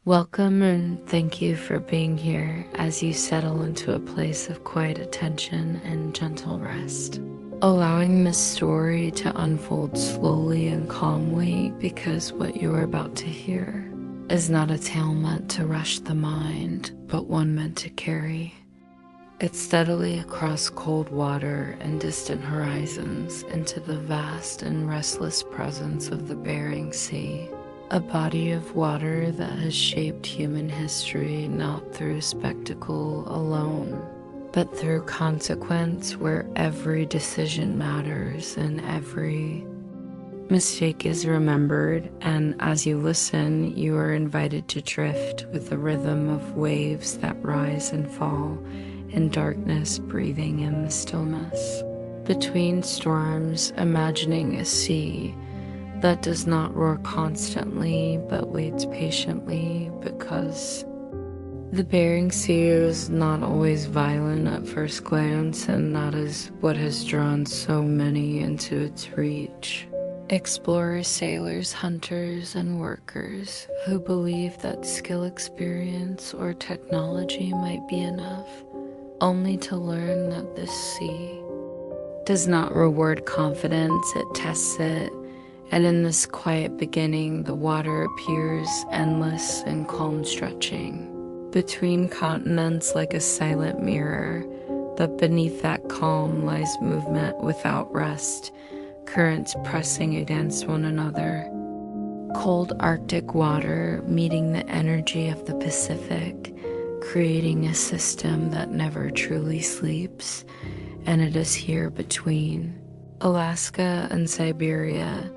Welcome and thank you for being here as you settle into a place of quiet attention and gentle rest. Allowing this story to unfold slowly and calmly, because what you are about to hear is not a tale meant to rush the mind, but one meant to carry it steadily across cold water and distant horizons into the vast and restless presence of the Bering Sea. A body of water that has shaped human history not through spectacle alone, but through consequence, where every decision matters and every mistake is remembered. And as you listen, you are invited to drift with the rhythm of waves that rise and fall in darkness, breathing in the stillness. Between storms, imagining a sea that does not roar constantly but waits patiently, because the Bering Sea is not always violent at first glance, and that is what has drawn so many into its reach. Explorers, sailors, hunters, and workers who believe that skill, experience, or technology might be enough, only to learn that this sea does not reward confidence, it tests it. And in this quiet beginning, the water appears endless and calm, stretching between continents like a silent mirror, but beneath that calm lies movement without rest, currents pressing against one another. Cold Arctic water meeting the energy of the Pacific, creating a system that never truly sleeps, and it is here between Alaska and Siberia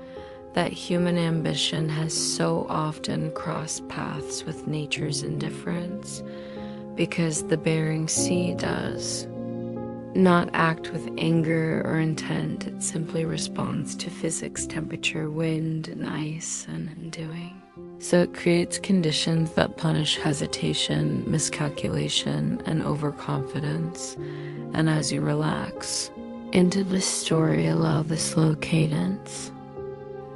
that human ambition has so often crossed paths with nature's indifference, because the Bering Sea does not act with anger or intent. It simply responds to physics, temperature, wind, and ice, and undoing. So it creates conditions that punish hesitation, miscalculation, and overconfidence. And as you relax into this story, allow the slow cadence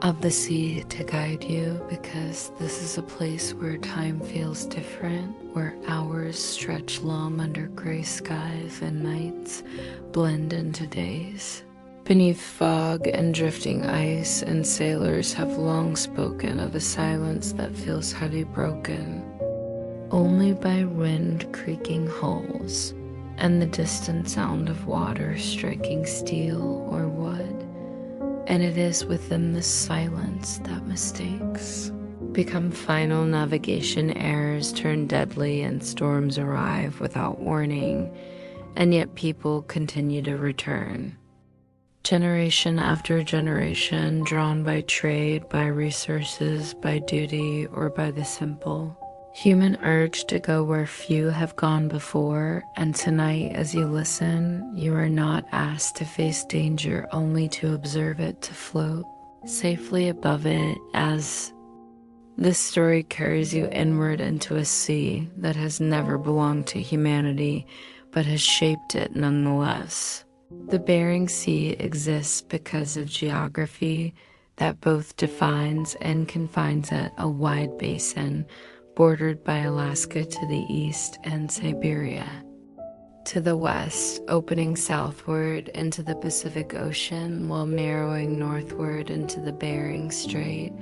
of the sea to guide you, because this is a place where time feels different, where hours stretch long under gray skies and nights blend into days beneath fog and drifting ice, and sailors have long spoken of a silence that feels heavy, broken only by wind creaking hulls and the distant sound of water striking steel or wood. And it is within this silence that mistakes become final, navigation errors turn deadly, and storms arrive without warning, and yet people continue to return. Generation after generation, drawn by trade, by resources, by duty, or by the simple human urge to go where few have gone before. And tonight, as you listen, you are not asked to face danger, only to observe it, to float safely above it, as this story carries you inward into a sea that has never belonged to humanity, but has shaped it nonetheless. The Bering Sea exists because of geography that both defines and confines it, a wide basin bordered by Alaska to the east and Siberia to the west, opening southward into the Pacific Ocean while narrowing northward into the Bering Strait,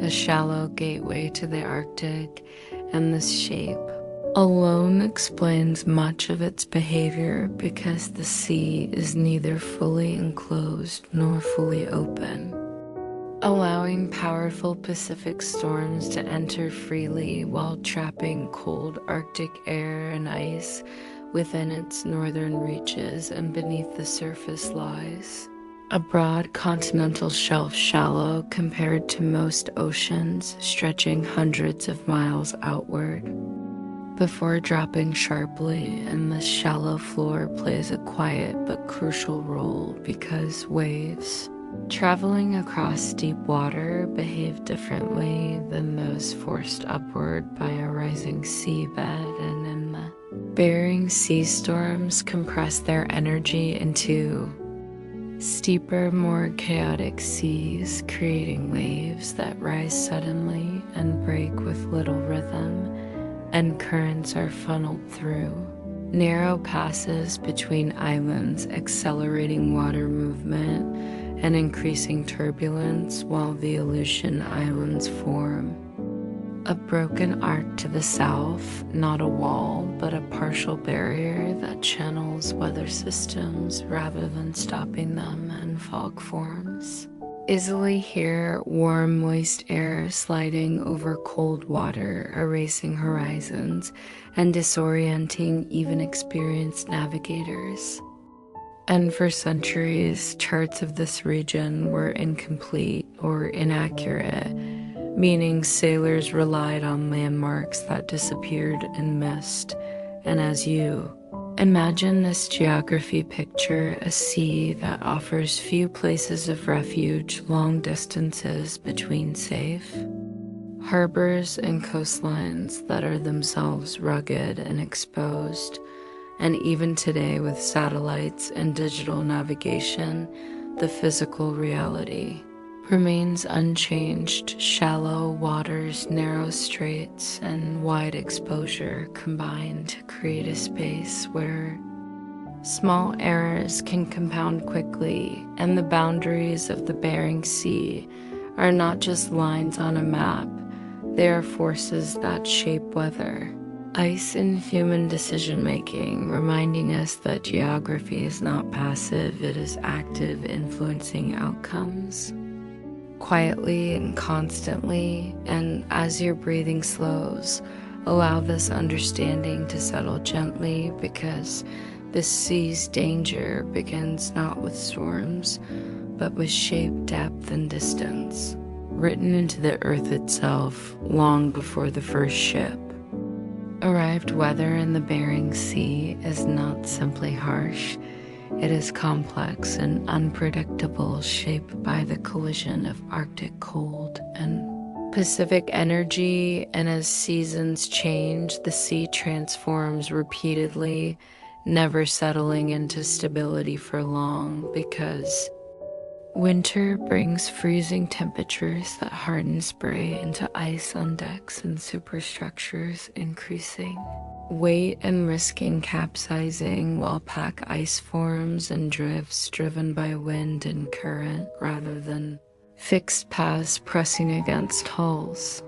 a shallow gateway to the Arctic. And this shape alone explains much of its behavior, because the sea is neither fully enclosed nor fully open, allowing powerful Pacific storms to enter freely while trapping cold Arctic air and ice within its northern reaches. And beneath the surface lies a broad continental shelf, shallow compared to most oceans, stretching hundreds of miles outward before dropping sharply. And this shallow floor plays a quiet but crucial role, because waves traveling across deep water behave differently than those forced upward by a rising seabed. And in the Bering Sea, storms compress their energy into steeper, more chaotic seas, creating waves that rise suddenly and break with little rhythm. and currents are funneled through. Narrow passes between islands, accelerating water movement and increasing turbulence while the Aleutian Islands form. A broken arc to the south, not a wall, but a partial barrier that channels weather systems rather than stopping them, and fog forms. Easily hear warm, moist air sliding over cold water, erasing horizons and disorienting even experienced navigators. And for centuries, charts of this region were incomplete or inaccurate, meaning sailors relied on landmarks that disappeared in mist. And as you imagine this geography, picture a sea that offers few places of refuge, long distances between safe harbors, and coastlines that are themselves rugged and exposed. And even today, with satellites and digital navigation, the physical reality remains unchanged. Shallow waters, narrow straits, and wide exposure combine to create a space where small errors can compound quickly, and the boundaries of the Bering Sea are not just lines on a map, they are forces that shape weather. Ice in human decision-making, reminding us that geography is not passive, it is active, influencing outcomes. Quietly and constantly, and as your breathing slows, allow this understanding to settle gently, because this sea's danger begins not with storms, but with shape, depth, and distance, written into the earth itself long before the first ship arrived. Weather in the Bering Sea is not simply harsh, it is complex and unpredictable, shaped by the collision of Arctic cold and Pacific energy. And as seasons change, the sea transforms repeatedly, never settling into stability for long, because winter brings freezing temperatures that harden spray into ice on decks and superstructures, increasing weight and risking capsizing, while pack ice forms and drifts driven by wind and current rather than fixed paths pressing against hulls,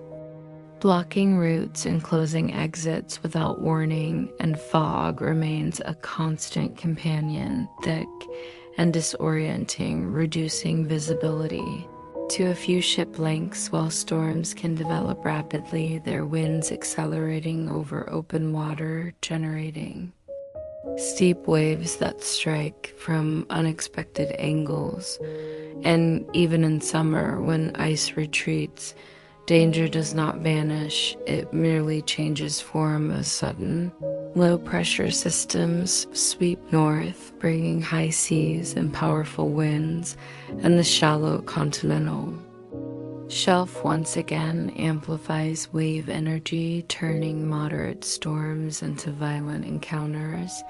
blocking routes and closing exits without warning. And fog remains a constant companion, thick and disorienting, reducing visibility to a few ship lengths, while storms can develop rapidly, their winds accelerating over open water, generating steep waves that strike from unexpected angles. And even in summer, when ice retreats, danger does not vanish, it merely changes form. As sudden, low-pressure systems sweep north, bringing high seas and powerful winds, and the shallow continental shelf once again amplifies wave energy, turning moderate storms into violent encounters.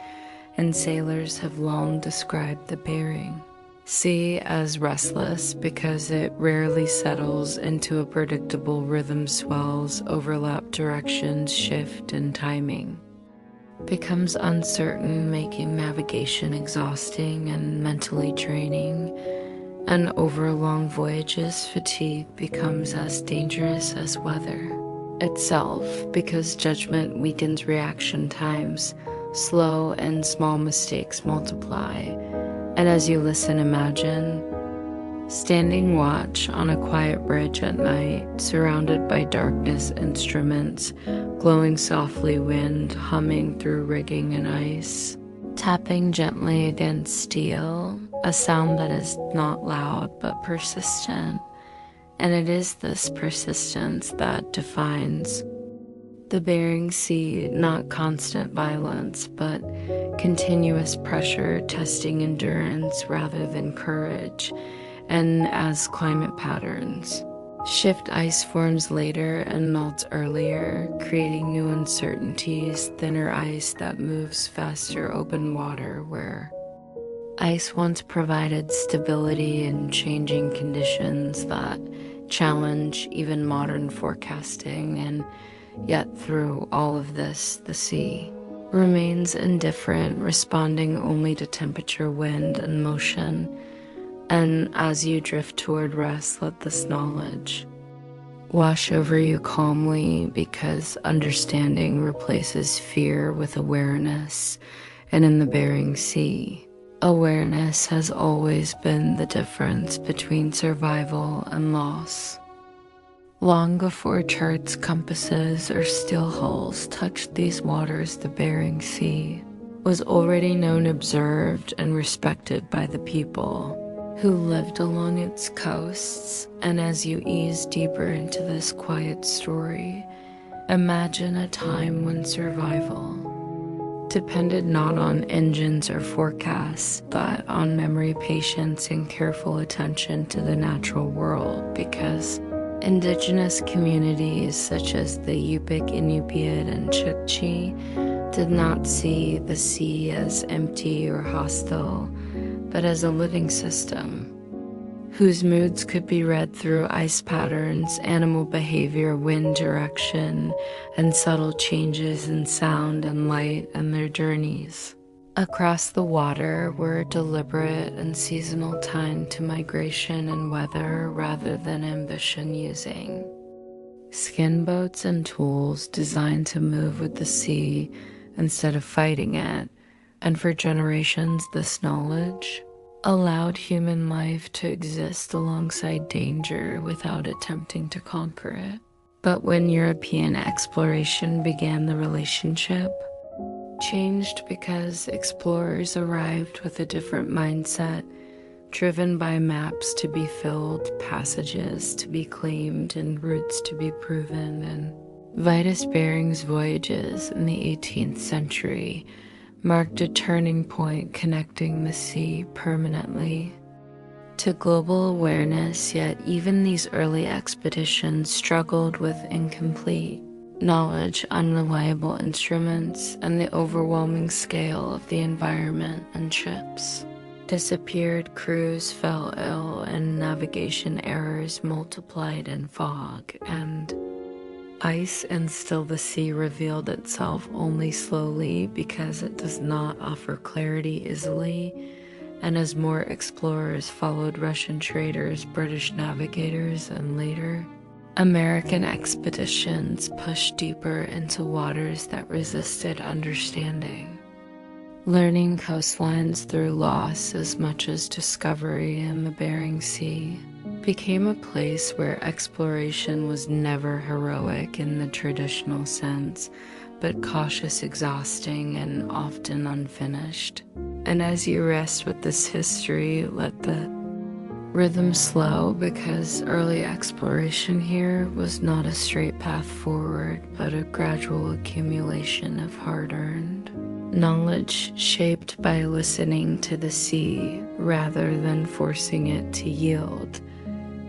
And sailors have long described the Bering Sea as restless because it rarely settles into a predictable rhythm. Swells overlap, directions shift, and timing becomes uncertain, making navigation exhausting and mentally draining. And over long voyages, fatigue becomes as dangerous as weather itself, because judgment weakens reaction times, slow and small mistakes multiply. And as you listen, imagine standing watch on a quiet bridge at night, surrounded by darkness, instruments glowing softly, wind humming through rigging and ice, tapping gently against steel, a sound that is not loud but persistent. And it is this persistence that defines the Bering Sea, not constant violence, but continuous pressure, testing endurance rather than courage. And as climate patterns shift, ice forms later and melts earlier, creating new uncertainties. Thinner ice that moves faster, open water where ice once provided stability, and changing conditions that challenge even modern forecasting. And Yet through all of this, the sea remains indifferent, responding only to temperature, wind, and motion. And as you drift toward rest, let this knowledge wash over you calmly, because understanding replaces fear with awareness. And in the Bering Sea, awareness has always been the difference between survival and loss. Long before charts, compasses, or steel hulls touched these waters, the Bering Sea was already known, observed, and respected by the people who lived along its coasts. And as you ease deeper into this quiet story, imagine a time when survival depended not on engines or forecasts, but on memory, patience, and careful attention to the natural world, because Indigenous communities such as the Yupik, Inupiat, and Chukchi did not see the sea as empty or hostile, but as a living system whose moods could be read through ice patterns, animal behavior, wind direction, and subtle changes in sound and light and their journeys across the water were deliberate and seasonal, timed to migration and weather rather than ambition, using skin boats and tools designed to move with the sea instead of fighting it. And for generations, this knowledge allowed human life to exist alongside danger without attempting to conquer it. But when European exploration began, the relationship changed, because explorers arrived with a different mindset, driven by maps to be filled, passages to be claimed, and routes to be proven. And Vitus Bering's voyages in the 18th century marked a turning point, connecting the sea permanently to global awareness. Yet even these early expeditions struggled with incomplete knowledge, unreliable instruments, and the overwhelming scale of the environment. And ships disappeared, crews fell ill, and navigation errors multiplied in fog and ice. And still the sea revealed itself only slowly, because it does not offer clarity easily. And as more explorers followed, Russian traders, British navigators, and later American expeditions pushed deeper into waters that resisted understanding, learning coastlines through loss as much as discovery. In the Bering Sea became a place where exploration was never heroic in the traditional sense, but cautious, exhausting, and often unfinished. And as you rest with this history, let the rhythm slow, because early exploration here was not a straight path forward, but a gradual accumulation of hard-earned knowledge, shaped by listening to the sea rather than forcing it to yield.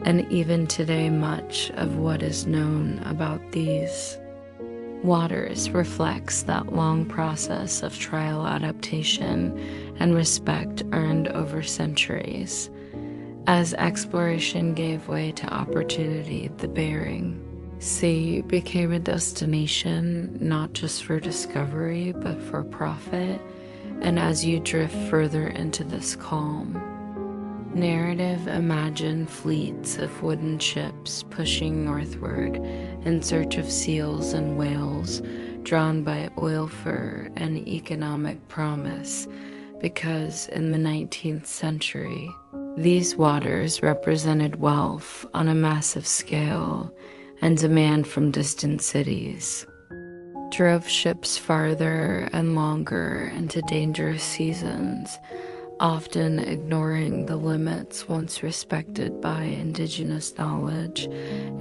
And even today, much of what is known about these waters reflects that long process of trial, adaptation, and respect earned over centuries. As exploration gave way to opportunity, the Bering Sea became a destination not just for discovery, but for profit. And as you drift further into this calm narrative, imagine fleets of wooden ships pushing northward in search of seals and whales, drawn by oil fur and economic promise, because in the 19th century, these waters represented wealth on a massive scale, and demand from distant cities drove ships farther and longer into dangerous seasons, often ignoring the limits once respected by Indigenous knowledge.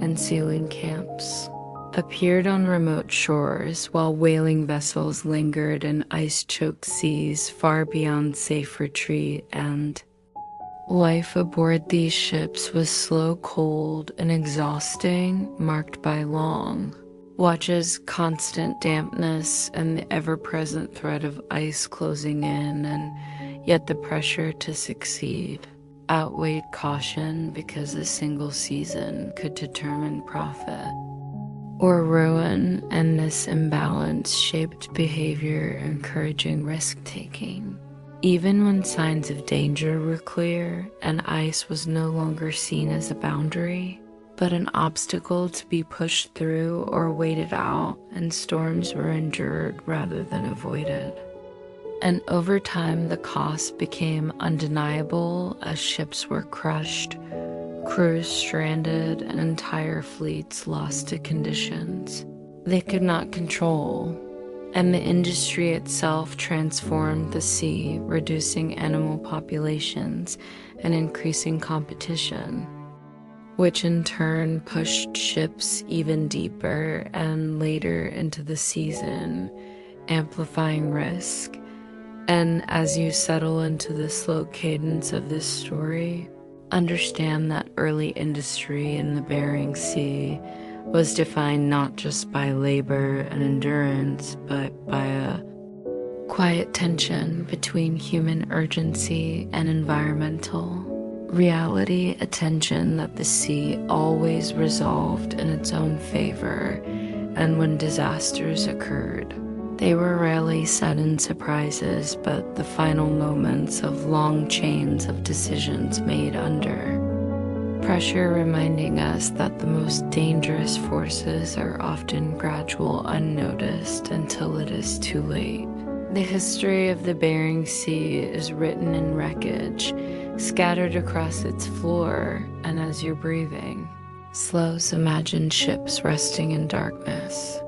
And sealing camps appeared on remote shores, while whaling vessels lingered in ice-choked seas far beyond safe retreat. And life aboard these ships was slow, cold, and exhausting, marked by long watches, constant dampness, and the ever-present threat of ice closing in. And yet the pressure to succeed outweighed caution, because a single season could determine profit. or ruin, and this imbalance shaped behavior encouraging risk-taking. Even when signs of danger were clear and ice was no longer seen as a boundary, but an obstacle to be pushed through or waited out, and storms were endured rather than avoided. And over time, the cost became undeniable as ships were crushed, crews stranded, and entire fleets lost to conditions they could not control. And the industry itself transformed the sea, reducing animal populations and increasing competition, which in turn pushed ships even deeper and later into the season, amplifying risk. And as you settle into the slow cadence of this story, understand that early industry in the Bering Sea was defined not just by labor and endurance, but by a quiet tension between human urgency and environmental reality, a tension that the sea always resolved in its own favor. And when disasters occurred, they were rarely sudden surprises, but the final moments of long chains of decisions made under pressure, reminding us that the most dangerous forces are often gradual, unnoticed, until it is too late. The history of the Bering Sea is written in wreckage, scattered across its floor, and as you're breathing, Slows imagined ships resting in darkness.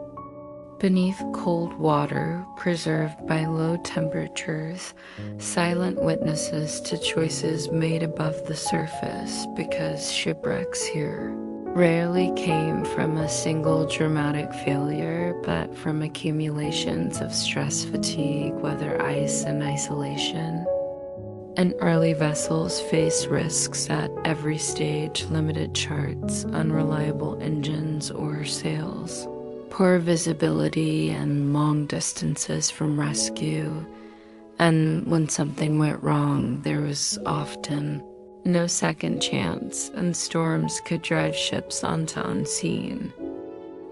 Beneath cold water, preserved by low temperatures, silent witnesses to choices made above the surface, because shipwrecks here rarely came from a single dramatic failure, but from accumulations of stress fatigue, weather ice, and isolation. And early vessels faced risks at every stage: limited charts, unreliable engines or sails, poor visibility, and long distances from rescue. And when something went wrong, there was often no second chance, and storms could drive ships onto unseen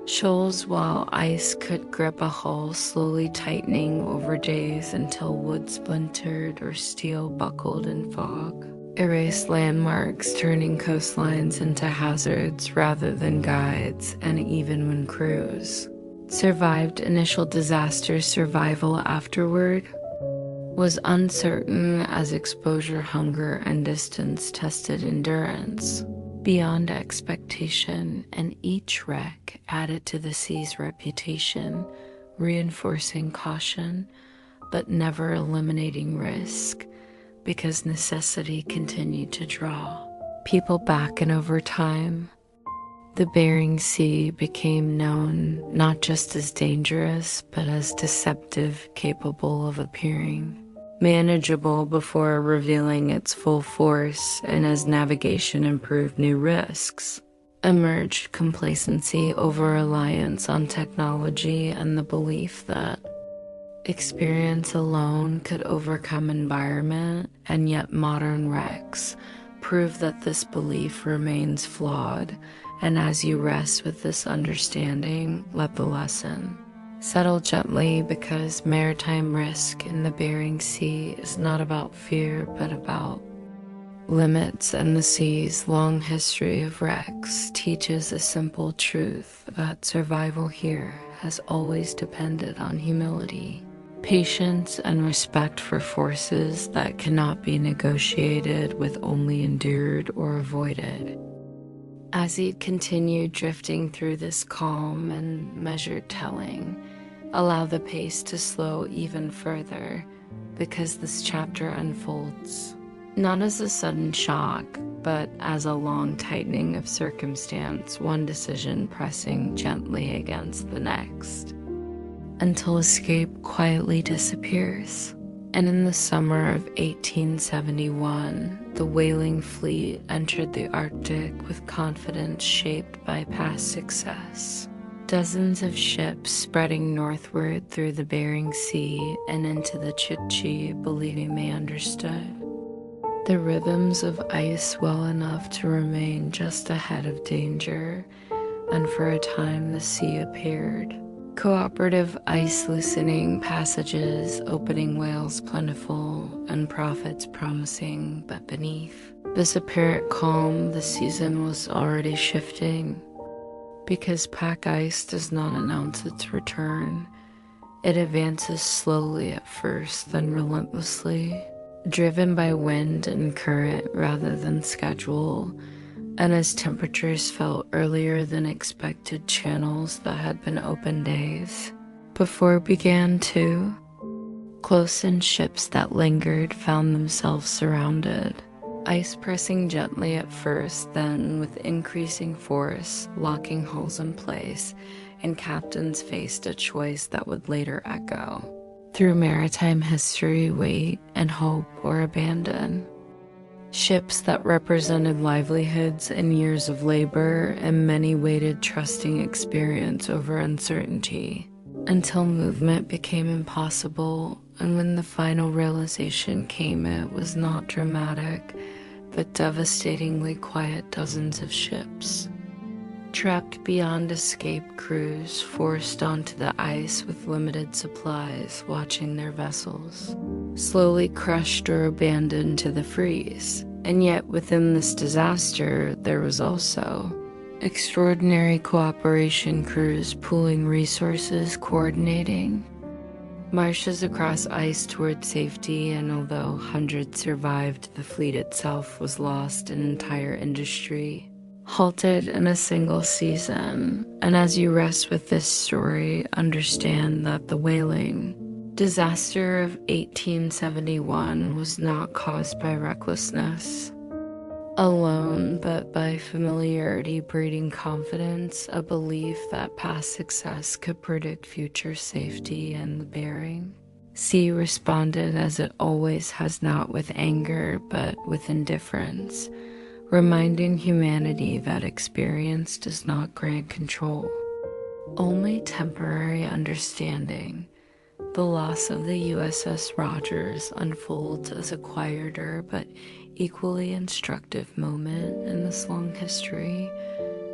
shoals, while ice could grip a hull, slowly tightening over days until wood splintered or steel buckled in fog. Erased landmarks, turning coastlines into hazards rather than guides. And even when crews survived initial disasters, survival afterward was uncertain, as exposure, hunger, and distance tested endurance beyond expectation. And each wreck added to the sea's reputation, reinforcing caution, but never eliminating risk, because necessity continued to draw people back. And over time, the Bering Sea became known not just as dangerous, but as deceptive, capable of appearing manageable before revealing its full force. And as navigation improved, new risks emerged: complacency, over-reliance on technology, and the belief that experience alone could overcome environment. And yet modern wrecks prove that this belief remains flawed. And as you rest with this understanding, let the lesson settle gently, because maritime risk in the Bering Sea is not about fear, but about limits. And the sea's long history of wrecks teaches a simple truth: that survival here has always depended on humility, patience, and respect for forces that cannot be negotiated with, only endured or avoided. As he continued drifting through this calm and measured telling, allow the pace to slow even further, because this chapter unfolds not as a sudden shock, but as a long tightening of circumstance, one decision pressing gently against the next, until escape quietly disappears. And in the summer of 1871, the whaling fleet entered the Arctic with confidence shaped by past success. Dozens of ships spreading northward through the Bering Sea and into the Chukchi, believing they understood the rhythms of ice well enough to remain just ahead of danger. and for a time the sea appeared. Cooperative ice loosening passages, opening whales plentiful, and profits promising, but beneath this apparent calm, the season was already shifting. Because pack ice does not announce its return, it advances slowly at first, then relentlessly, driven by wind and current rather than schedule, and as temperatures fell earlier than expected, channels that had been open days before began to close in. Ships that lingered found themselves surrounded, ice pressing gently at first, then with increasing force, locking hulls in place, and captains faced a choice that would later echo through maritime history: wait and hope or abandon. Ships that represented livelihoods and years of labor, and many waited, trusting experience over uncertainty, until movement became impossible. And when the final realization came, it was not dramatic, but devastatingly quiet. Dozens of ships, trapped beyond escape, crews forced onto the ice with limited supplies, watching their vessels slowly crushed or abandoned to the freeze. And yet within this disaster, there was also extraordinary cooperation: crews pooling resources, coordinating marches across ice toward safety. And although hundreds survived, the fleet itself was lost, an entire industry halted in a single season. And as you rest with this story, understand that the whaling disaster of 1871 was not caused by recklessness alone, but by familiarity breeding confidence, a belief that past success could predict future safety. And the Bering Sea responded as it always has, not with anger, but with indifference, reminding humanity that experience does not grant control, only temporary understanding. The loss of the USS Rogers unfolds as a quieter but equally instructive moment in this long history.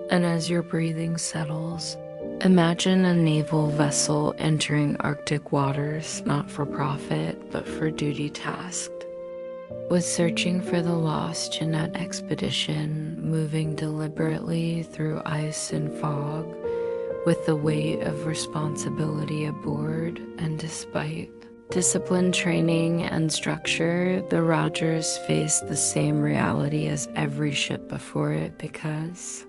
And as your breathing settles, imagine a naval vessel entering Arctic waters, not for profit, but for duty tasked with searching for the lost Jeanette expedition, moving deliberately through ice and fog, with the weight of responsibility aboard. And despite discipline, training, and structure, the Rogers faced the same reality as every ship before it, because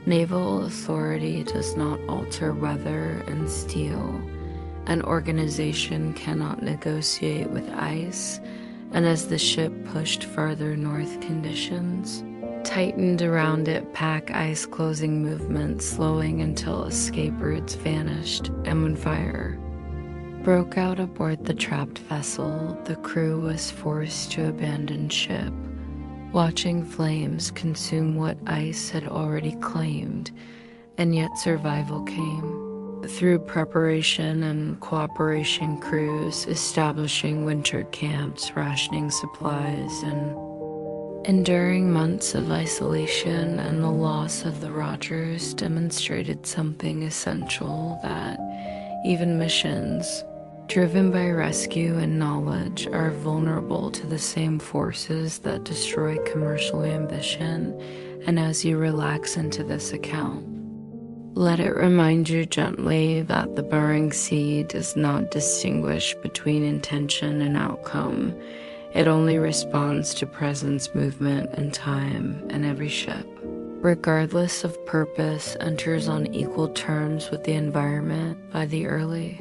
naval authority does not alter weather and steel. An organization cannot negotiate with ice. And as the ship pushed farther north, conditions tightened around it, pack ice closing movement, slowing until escape routes vanished. And when fire broke out aboard the trapped vessel, the crew was forced to abandon ship, watching flames consume what ice had already claimed. And yet survival came through preparation and cooperation: crews establishing winter camps, rationing supplies, and enduring months of isolation. And the loss of the Rogers demonstrated something essential: that even missions driven by rescue and knowledge are vulnerable to the same forces that destroy commercial ambition. And as you relax into this account, let it remind you gently that the Bering Sea does not distinguish between intention and outcome. It only responds to presence, movement, and time. And every ship, regardless of purpose, enters on equal terms with the environment. By the early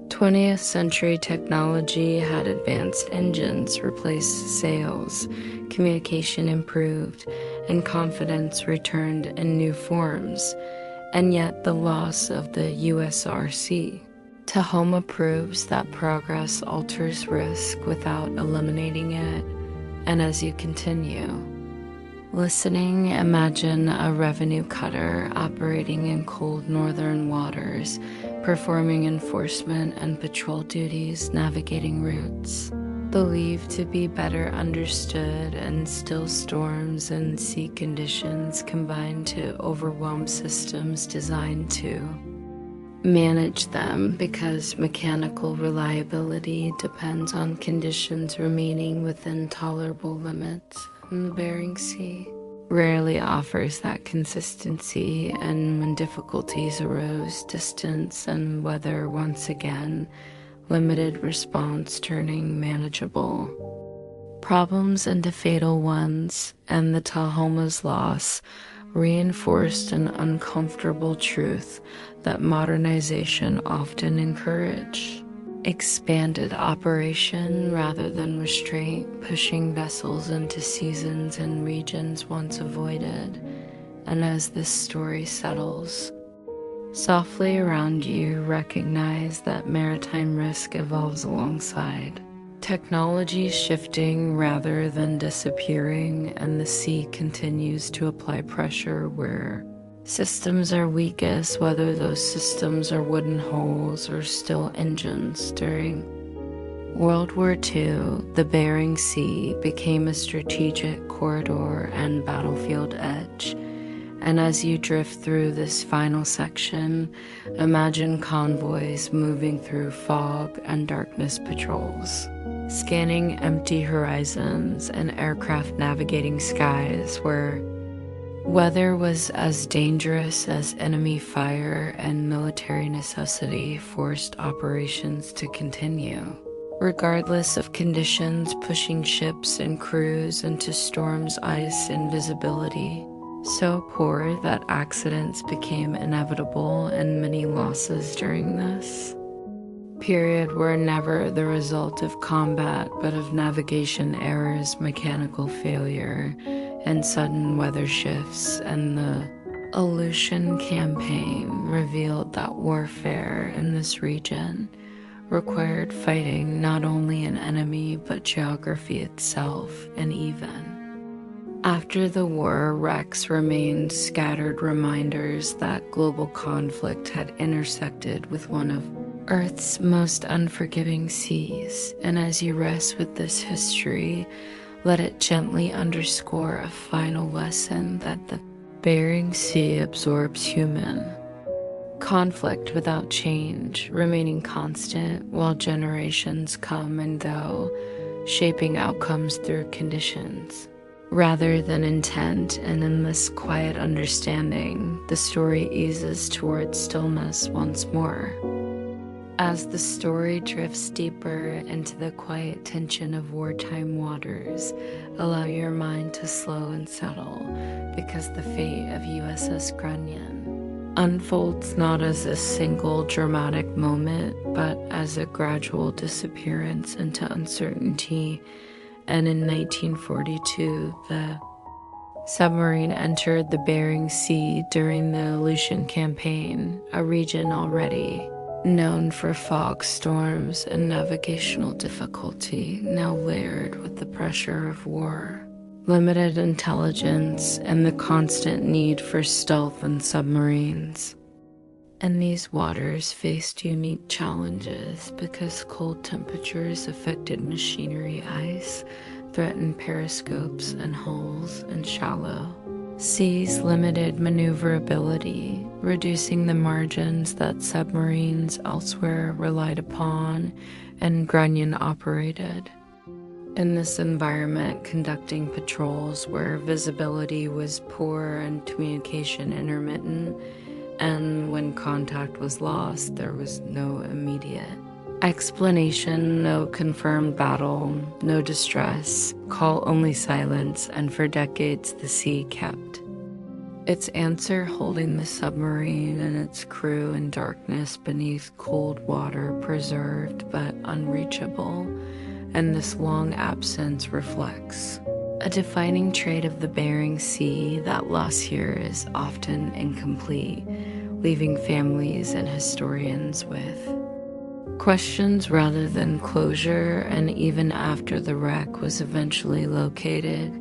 20th century, technology had advanced engines, replaced sails, communication improved, and confidence returned in new forms. And yet the loss of the USRC Tahoma proves that progress alters risk without eliminating it. And as you continue listening, imagine a revenue cutter operating in cold northern waters, performing enforcement and patrol duties, navigating routes believed to be better understood, and still storms and sea conditions combine to overwhelm systems designed to manage them, because mechanical reliability depends on conditions remaining within tolerable limits. And the Bering Sea rarely offers that consistency, and when difficulties arose, distance and weather once again limited response, turning manageable problems into fatal ones. And the Tahoma's loss reinforced an uncomfortable truth that modernization often encouraged expanded operation rather than restraint, pushing vessels into seasons and regions once avoided. And as this story settles softly around you, recognize that maritime risk evolves alongside technology, shifting rather than disappearing, and the sea continues to apply pressure where systems are weakest, whether those systems are wooden hulls or still engines. During World War II, the Bering Sea became a strategic corridor and battlefield edge. And as you drift through this final section, imagine convoys moving through fog and darkness patrols, scanning empty horizons, and aircraft navigating skies where weather was as dangerous as enemy fire, and military necessity forced operations to continue, regardless of conditions, pushing ships and crews into storms, ice, and visibility so poor that accidents became inevitable, and many losses during this period were never the result of combat but of navigation errors, mechanical failure, and sudden weather shifts. And the Aleutian campaign revealed that warfare in this region required fighting not only an enemy but geography itself. And even after the war, wrecks remained scattered reminders that global conflict had intersected with one of Earth's most unforgiving seas. And as you rest with this history, let it gently underscore a final lesson that the Bering Sea absorbs human conflict without change, remaining constant while generations come and go, shaping outcomes through conditions rather than intent. And in this quiet understanding, the story eases towards stillness once more. As the story drifts deeper into the quiet tension of wartime waters, allow your mind to slow and settle, because the fate of USS Grunion unfolds not as a single dramatic moment, but as a gradual disappearance into uncertainty. And in 1942, the submarine entered the Bering Sea during the Aleutian campaign, a region already known for fog storms and navigational difficulty, now layered with the pressure of war, limited intelligence, and the constant need for stealth and submarines. And these waters faced unique challenges because cold temperatures affected machinery, ice threatened periscopes and hulls, and shallow seas limited maneuverability, reducing the margins that submarines elsewhere relied upon and Grunion operated. In this environment, conducting patrols where visibility was poor and communication intermittent, and when contact was lost, there was no immediate explanation, no confirmed battle, no distress, call only silence, and for decades the sea kept its answer, holding the submarine and its crew in darkness beneath cold water, preserved but unreachable. And this long absence reflects a defining trait of the Bering Sea, that loss here is often incomplete, leaving families and historians with questions rather than closure. And even after the wreck was eventually located,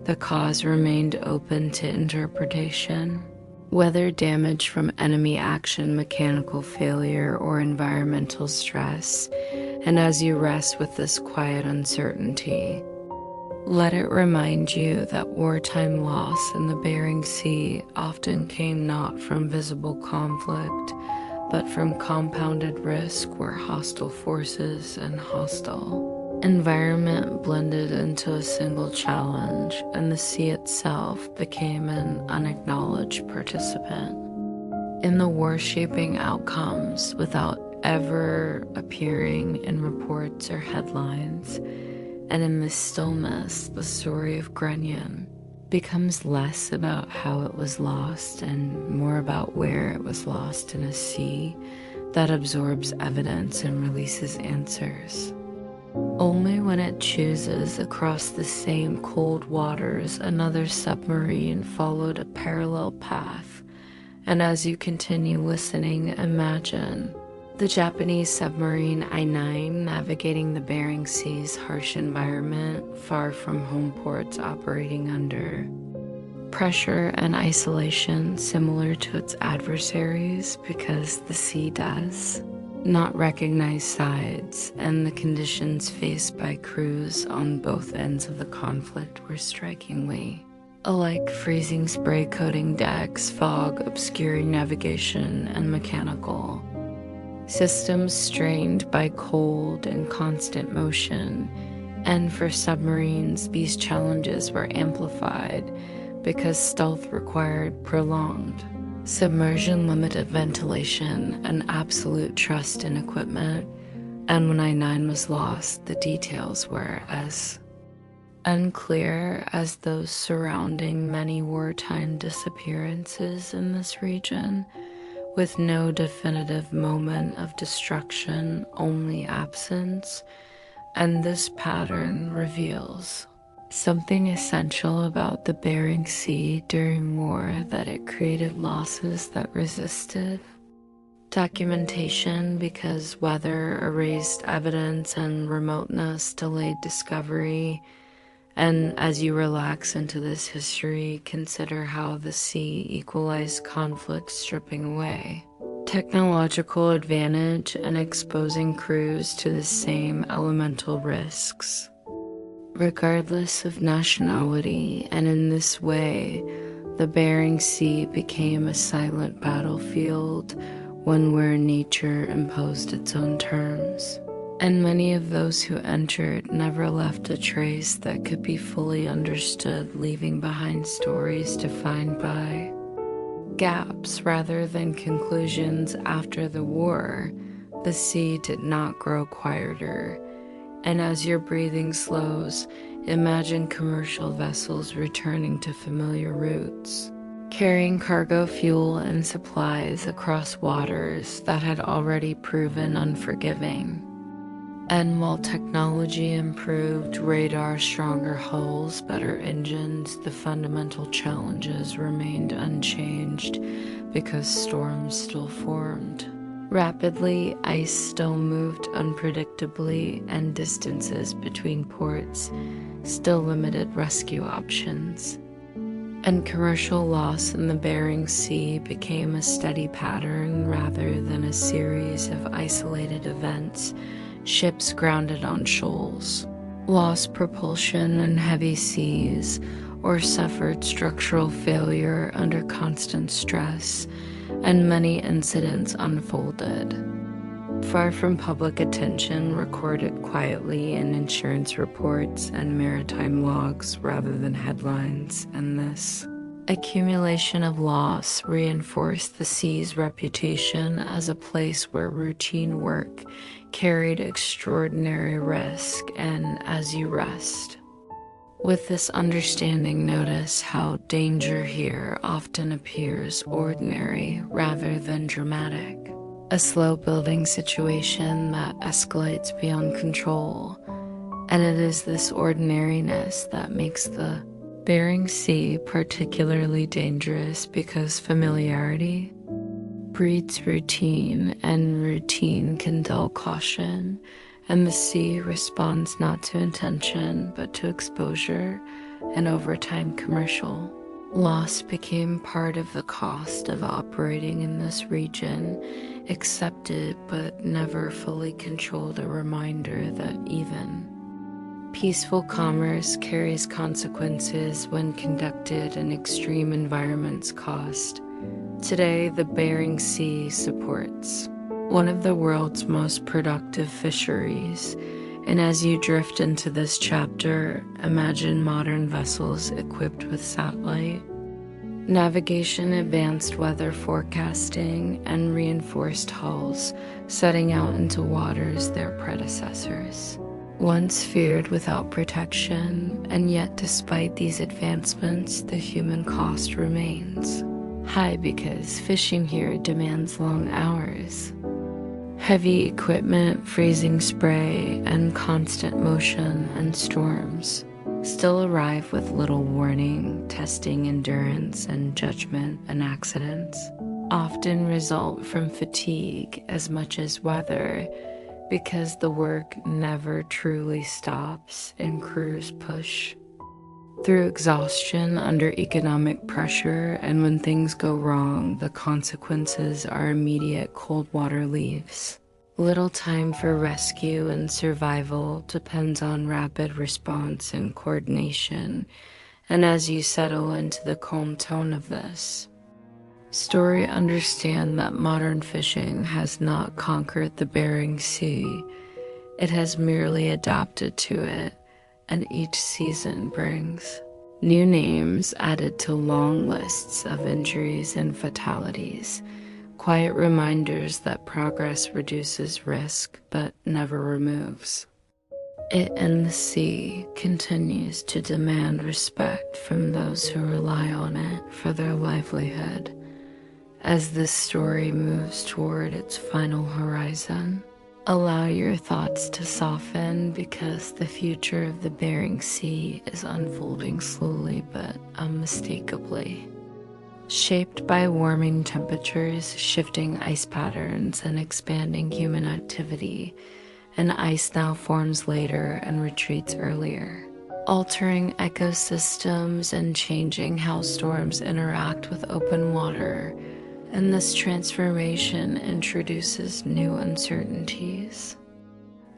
the cause remained open to interpretation. Whether damage from enemy action, mechanical failure, or environmental stress, And as you rest with this quiet uncertainty, let it remind you that wartime loss in the Bering Sea often came not from visible conflict, but from compounded risk where hostile forces and hostile environment blended into a single challenge, and the sea itself became an unacknowledged participant in the war-shaping outcomes without ever appearing in reports or headlines. And in this stillness, the story of Grunion becomes less about how it was lost and more about where it was lost in a sea that absorbs evidence and releases answers. Only when it chooses across the same cold waters, another submarine followed a parallel path. And as you continue listening, imagine the Japanese submarine I-9 navigating the Bering Sea's harsh environment, far from home ports, operating under pressure and isolation similar to its adversaries, because the sea does not recognize sides, and the conditions faced by crews on both ends of the conflict were strikingly alike: freezing spray coating decks, fog obscuring navigation, and mechanical systems strained by cold and constant motion. And for submarines, these challenges were amplified because stealth required prolonged submersion, limited ventilation, and absolute trust in equipment. And when I-9 was lost, the details were as unclear as those surrounding many wartime disappearances in this region, with no definitive moment of destruction, only absence. And this pattern reveals something essential about the Bering Sea during war: that it created losses that resisted documentation because weather erased evidence and remoteness delayed discovery. And as you relax into this history, consider how the sea equalized conflict, stripping away technological advantage and exposing crews to the same elemental risks, regardless of nationality. And in this way, the Bering Sea became a silent battlefield, one where nature imposed its own terms. And many of those who entered never left a trace that could be fully understood, leaving behind stories defined by gaps rather than conclusions. After the war, the sea did not grow quieter. And as your breathing slows, imagine commercial vessels returning to familiar routes, carrying cargo, fuel, and supplies across waters that had already proven unforgiving. And while technology improved, radar, stronger hulls, better engines, the fundamental challenges remained unchanged because storms still formed rapidly, ice still moved unpredictably, and distances between ports still limited rescue options. And commercial loss in the Bering Sea became a steady pattern rather than a series of isolated events. Ships grounded on shoals, lost propulsion in heavy seas, or suffered structural failure under constant stress, and many incidents unfolded, far from public attention, recorded quietly in insurance reports and maritime logs rather than headlines. And this accumulation of loss reinforced the sea's reputation as a place where routine work carried extraordinary risk. And as you rest with this understanding, notice how danger here often appears ordinary rather than dramatic. A slow-building situation that escalates beyond control. And it is this ordinariness that makes the Bering Sea particularly dangerous, because familiarity breeds routine, and routine can dull caution, and the sea responds not to intention but to exposure, and over time commercial Loss became part of the cost of operating in this region, accepted but never fully controlled, a reminder that even peaceful commerce carries consequences when conducted in extreme environments cost. Today, the Bering Sea supports one of the world's most productive fisheries, and as you drift into this chapter, imagine modern vessels equipped with satellite navigation, advanced weather forecasting, and reinforced hulls setting out into waters their predecessors once feared without protection. And yet, despite these advancements, the human cost remains high because fishing here demands long hours, heavy equipment, freezing spray, and constant motion, and storms still arrive with little warning, testing endurance and judgment, and accidents often result from fatigue as much as weather, because the work never truly stops and crews push through exhaustion under economic pressure, and when things go wrong, the consequences are immediate cold water leaves. Little time for rescue, and survival depends on rapid response and coordination. And as you settle into the calm tone of this story, understand that modern fishing has not conquered the Bering Sea. It has merely adapted to it, and each season brings new names added to long lists of injuries and fatalities. Quiet reminders that progress reduces risk but never removes it, and the sea continues to demand respect from those who rely on it for their livelihood. As this story moves toward its final horizon, allow your thoughts to soften, because the future of the Bering Sea is unfolding slowly but unmistakably. Shaped by warming temperatures, shifting ice patterns, and expanding human activity, and ice now forms later and retreats earlier, altering ecosystems and changing how storms interact with open water. And this transformation introduces new uncertainties.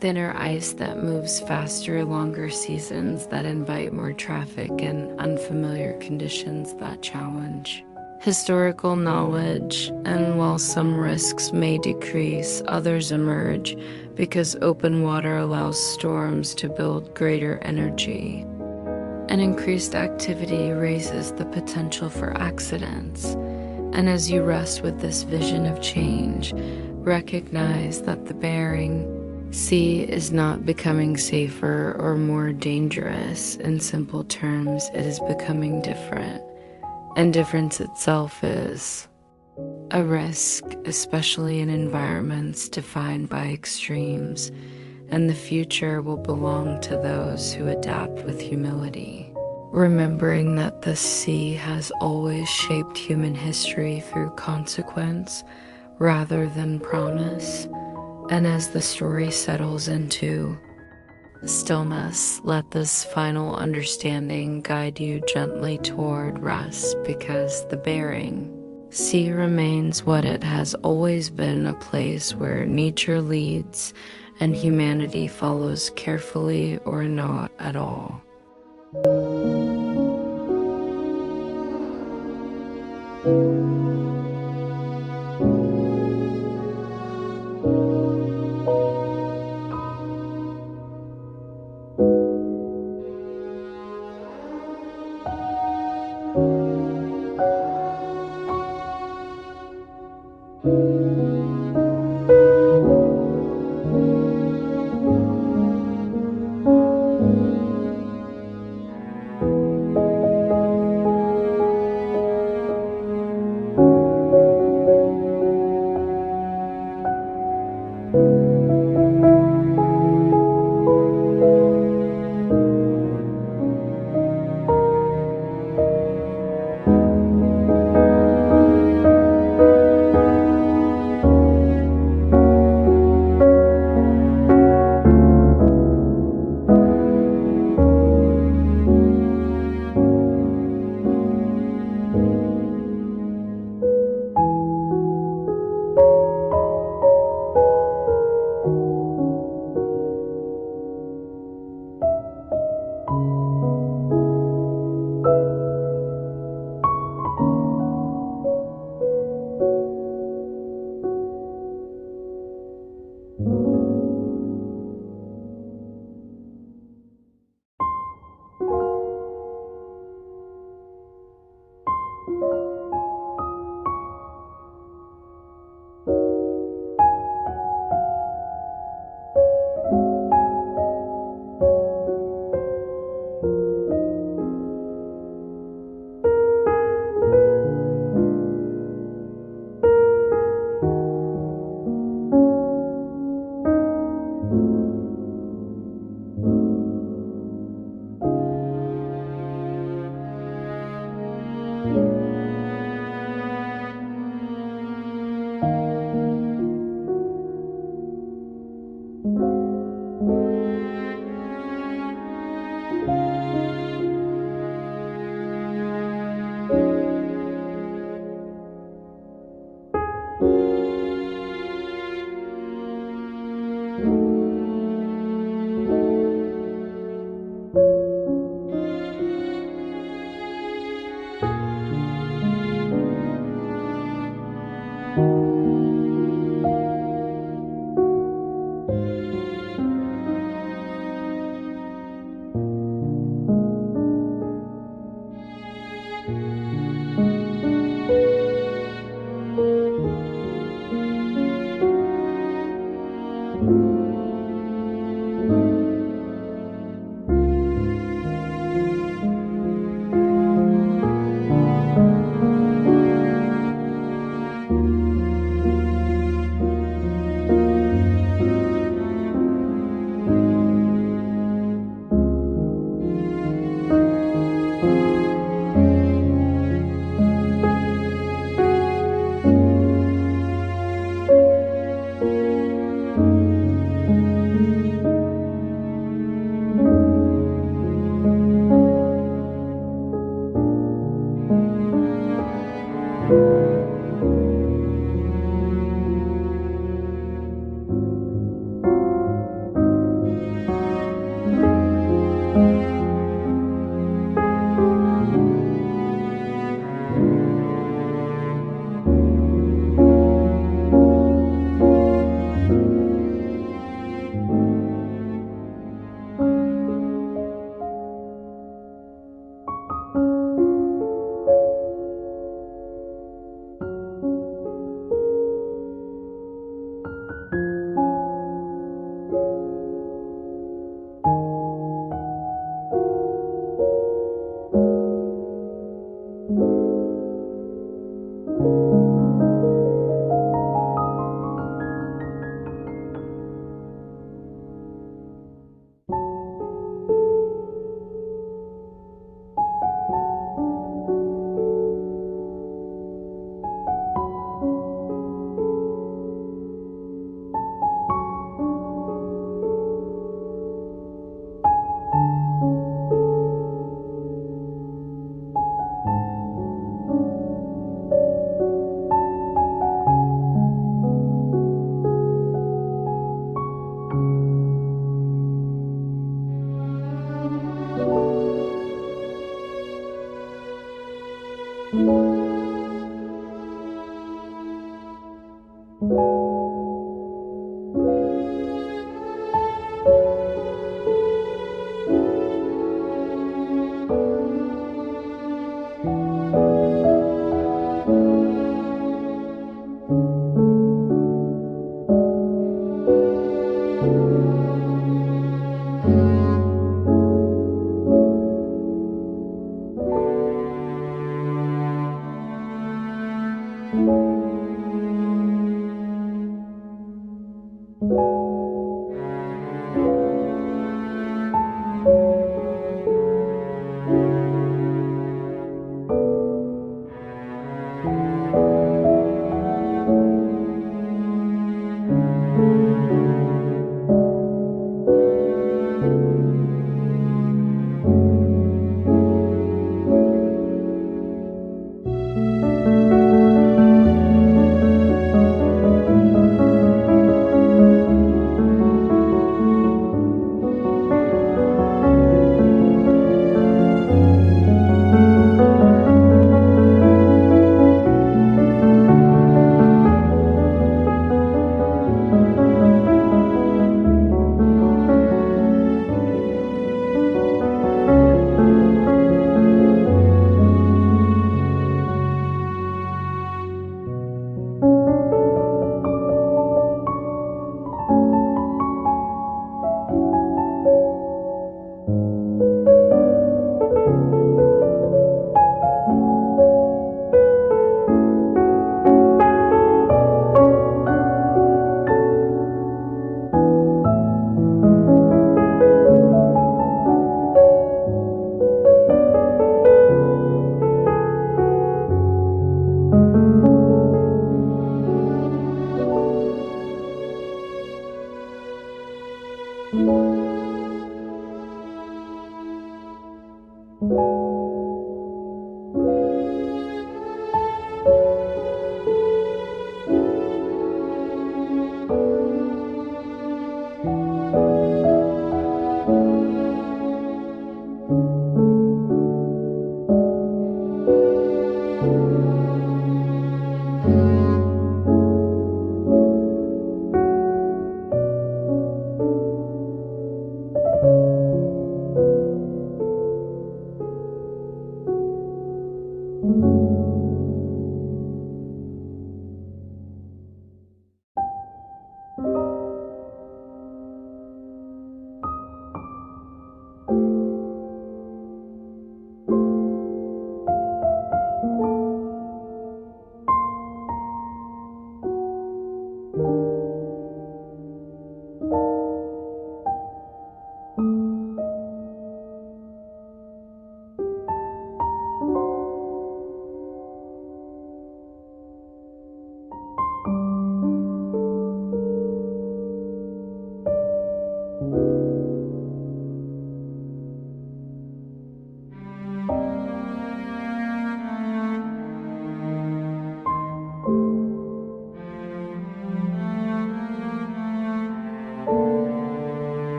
Thinner ice that moves faster, longer seasons that invite more traffic, and unfamiliar conditions that challenge historical knowledge. And while some risks may decrease, others emerge because open water allows storms to build greater energy. And increased activity raises the potential for accidents. And as you rest with this vision of change, recognize that the Bering Sea is not becoming safer or more dangerous. In simple terms, it is becoming different. And difference itself is a risk, especially in environments defined by extremes. And the future will belong to those who adapt with humility, remembering that the sea has always shaped human history through consequence rather than promise. And as the story settles into stillness, let this final understanding guide you gently toward rest, because the Bering Sea remains what it has always been, a place where nature leads and humanity follows carefully or not at all.